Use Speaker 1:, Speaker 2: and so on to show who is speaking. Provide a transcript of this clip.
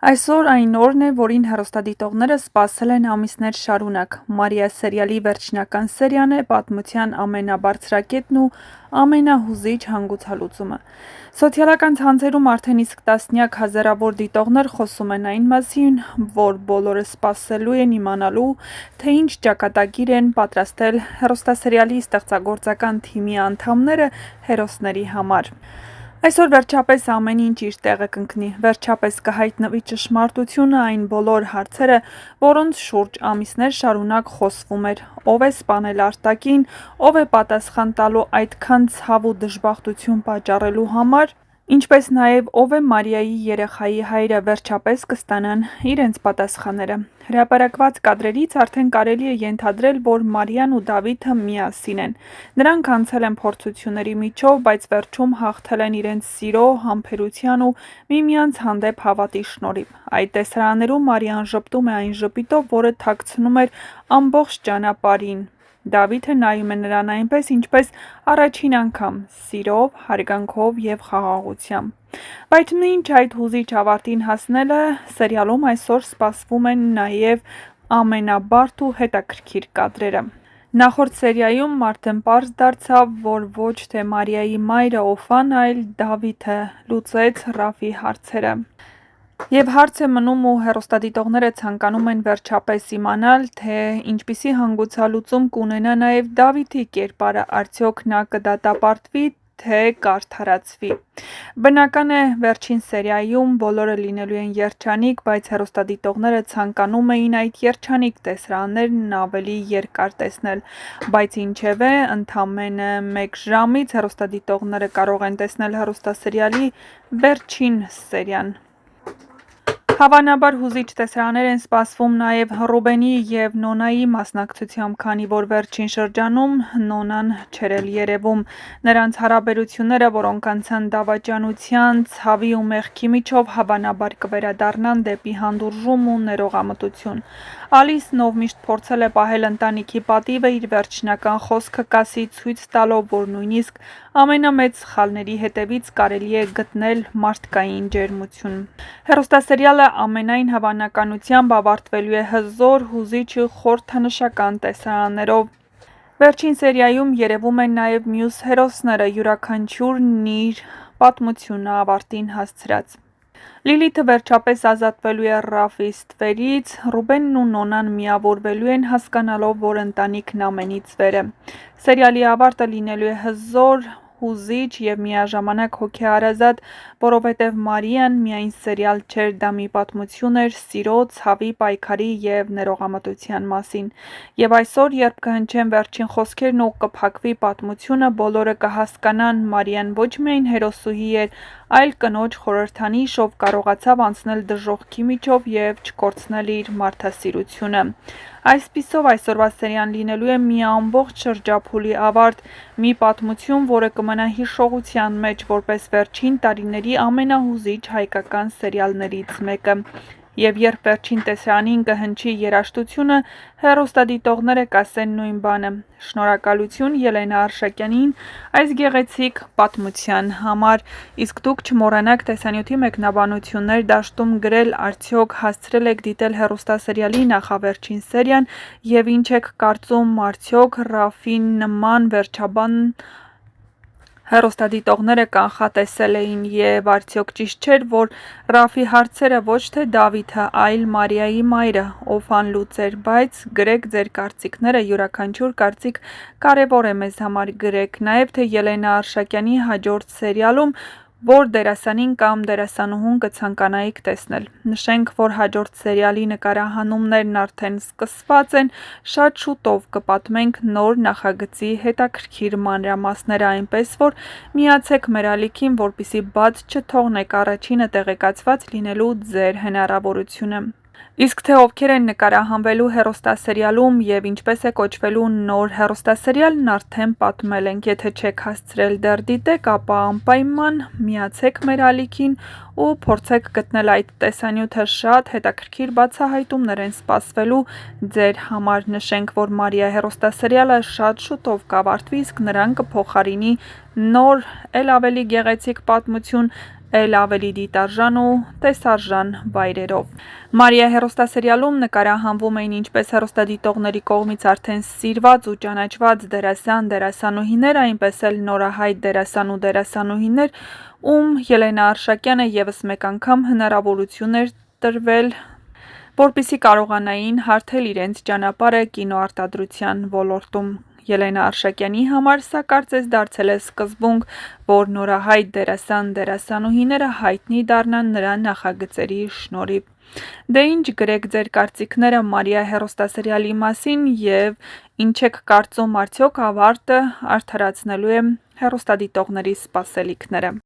Speaker 1: Այսօր այն օրն է, որին հեռուստադիտողները սպասել են ամիսներ շարունակ։ Մարիա սերիալի վերջնական սերիան է պատմության ամենաբարձրակետն ու ամենահուզիչ հանգուցալուծումը։ Սոցիալական ցանցերում արդեն իսկ տասնյակ հազարավոր դիտողներ խոսում են այն մասին, որ բոլորը սպասելու են իմանալու, թե ինչ ճակատագիր են պատրաստել հեռուստասերիալի ստեղծագործական թիմի անդամները հերոսների համար։ Այսօր վերջապես ամեն ինչ իր տեղը կընկնի, վերջապես կհայտնվի ճշմարտությունը, այն բոլոր հարցերը, որոնց շուրջ ամիսներ շարունակ խոսվում էր, ով է սպանել Արտակին, ով է պատասխան տալու այդքան ցավ ու դժբախտություն պատճառելու համար, ինչպես նաև ով է Մարիայի երեխայի հայրը, վերջապես կստանան իրենց պատասխանները։ Հրապարակված կադրերից արդեն կարելի է ենթադրել, որ Մարիան ու Դավիթը միասին են։ Նրանք անցել են փորձությունների միջով, բայց վերջում հաղթել են իրենց սիրո, համբերության ու միմյանց հանդեպ հավատի շնորհիվ։ Այդ տեսարաններում Մարիան ժպտում է այն ժպիտով, որը թաքցնում էր ամբողջ ճանապարհին։ Դավիթը նայում է նրան այնպես, ինչպես առաջին անգամ՝ սիրով, հարգանքով և խաղաղությամբ։ Բայց մինչ այդ հուզիչ ավարտին հասնելը, սերիալում այսօր սպասվում են նաև ամենաբարդ ու հետաքրքիր կադրերը։ Նախորդ սերիայում արդեն պարզ դարձավ, որ ոչ թե Մարիայի մայրը Օֆան, այլ Դավիթը լուծեց Ռաֆի հարցերը։ Եվ հարց է մնում ու հեռուստադիտողները ցանկանում են վերջապես իմանալ, թե ինչպիսի հանգուցալուծում կունենա նաև Դավիթի կերպարը, արդյոք նա կդատապարտվի, թե կարդարացվի։ Բնական է, վերջին սերիայում բոլորը լինելու են երջանիկ, բայց հեռուստադիտողները ցանկանում էին այդ երջանիկ տեսարաններն ավելի երկար տեսնել, բայց ինչևէ, ընդամենը 1 ժամից հեռուստադիտողները կարող են տեսնել հեռուստասերիալի վերջին սերիան։ Հավանաբար հուզիչ տեսարաններ են սպասվում նաև Ռուբենի և Նոնայի մասնակցությամբ, քանի որ վերջին շրջանում Նոնան չէր էլ երևում։ Նրանց հարաբերությունները, որոնք անցան դավաճանության, ցավի ու մեղքի միջով, հավանաբար կվերադառնան դեպի հանդուրժում ու ներողամտություն։ Ալիսն, ով միշտ փորձել է պահել ընտանիքի պատիվը, իր վերջնական խոսքը կասի, ցույց տալով, որ նույնիսկ ամենամեծ սխալների հետևից կարելի է գտնել մարդկային ջերմություն։ Հեռուստասերիալը ամենայն հավանականությամբ ավարտվելու է հզոր, հուզիչ ու խորհրդանշական տեսարաններով։ Վերջին սերիայում երևում են նաև մյուս հերոսները, յուրաքանչյուրն իր պատմությունը ավարտին հասցրած։ Լիլիթը վերջապես ազատվելու է Ռաֆի ստվերից, Ռուբենն ու Նոնան միավորվելու են, հասկանալով, որ ընտանիքն ամենից վեր է։ Սերիալի ավարտը լինելու է հզոր, հուզիչ և միաժամանակ հոգեհարազատ, որովհետև Մարիան միայն սերիալ չէր, դա մի պատմություն էր սիրո, ցավի, պայքարի և ներողամտության մասին։ Եվ այսօր, երբ կհնչեն վերջին խոսքերն ու կփակվի պատմությունը, բոլորը կհասկանան՝ Մարիան ոչ միայն հերոսուհի էր, այլ կնոջ խորհրդանիշ, ով կարողացավ անցնել դժոխքի միջով և չկորցնել իր մարդասիրությունը։ Այսպիսով, այսօրվա սերիան լինելու է մի ամբողջ շրջափուլի ավարտ, մի պատմություն, որը կմնա հիշողության մեջ, որպես վերջին տարիների ամենահուզիչ հայկական սերիալներից մեկը։ Եվ երբ վերջին տեսարանին կհնչի երաժշտությունը, հեռուստադիտողները կասեն նույն բանը՝ շնորհակալություն Ելենա Արշակյանին այս գեղեցիկ պատմության համար։ Իսկ դուք չմոռանաք տեսանյութի մեկնաբանություններ դաշտում գրել՝ արդյոք հասցրել եք դիտել հեռուստասերիալի նախավերջին սերիան և ինչ եք կարծում, արդյոք Ռաֆի նման վերջաբան հեռուստադիտողները կանխատեսել էին, և արդյոք ճիշտ չէր, որ Ռաֆի հարցերը ոչ թե Դավիթը, այլ Մարիայի մայրը Օֆան լուծեր, բայց գրեք ձեր կարծիքները, յուրաքանչյուր կարծիք կարևոր է մեզ համար, գրեք նաև, թե Ելենա Արշակյանի հաջորդ սերիալում որ դերասանին կամ դերասանուհուն կցանկանայիք տեսնել։ Նշենք, որ հաջորդ սերիալի նկարահանումներն արդեն սկսված են, շատ շուտով կպատմենք նոր նախագծի հետաքրքիր մանրամասները, այնպես որ միացեք մեր ալիքին, որպեսզի բաց չթողնեք առաջինը տեղեկացված լինելու ձեր հնարավորությունը։ Իսկ թե ովքեր են նկարահանվելու հեռուստասերիալում և ինչպես է կոչվելու նոր հեռուստասերիալն, արդեն պատմել ենք։ Եթե չեք հասցրել դեռ դիտեք, ապա անպայման միացեք մեր ալիքին ու փորձեք գտնել այդ տեսանյութը, շատ հետաքրքիր բացահայտումներ են սպասվելու ձեր համար։ Նշենք, որ Մարիա հեռուստասերիալը շատ շուտով կավարտվի, իսկ նրան կփոխարինի նոր, էլ ավելի գեղեցիկ պատմություն, էլ ավելի դիտարժան ու տեսարժան վայրերով։ Մարիա հեռուստասերիալում նկարահանվում էին ինչպես հեռուստադիտողների կողմից արդեն սիրված ու ճանաչված դերասան, դերասանուհիներ, այնպես էլ նորահայտ դերասան ու դերասանուհիներ, ում Ելենա Արշակյանը ևս մեկ անգամ հնարավորություն էր տրվել, որպեսզի կարողանային հարթել իրենց ճանապարհը կինոարտադրության ոլորտում։ Ելենա Արշակյանի համար սա կարծես դարձել է սկզբունք, որ նորահայտ դերասան, դերասանուհիները հայտնի դառնան նրա նախագծերի շնորհիվ։ Դե ինչ գրեք ձեր կարծիքները Մարիա հեռուստասերիալի մասին և ինչ եք կարծում արդյոք ավարտը արդարացնելու է հեռուստադիտողների սպասելիքները։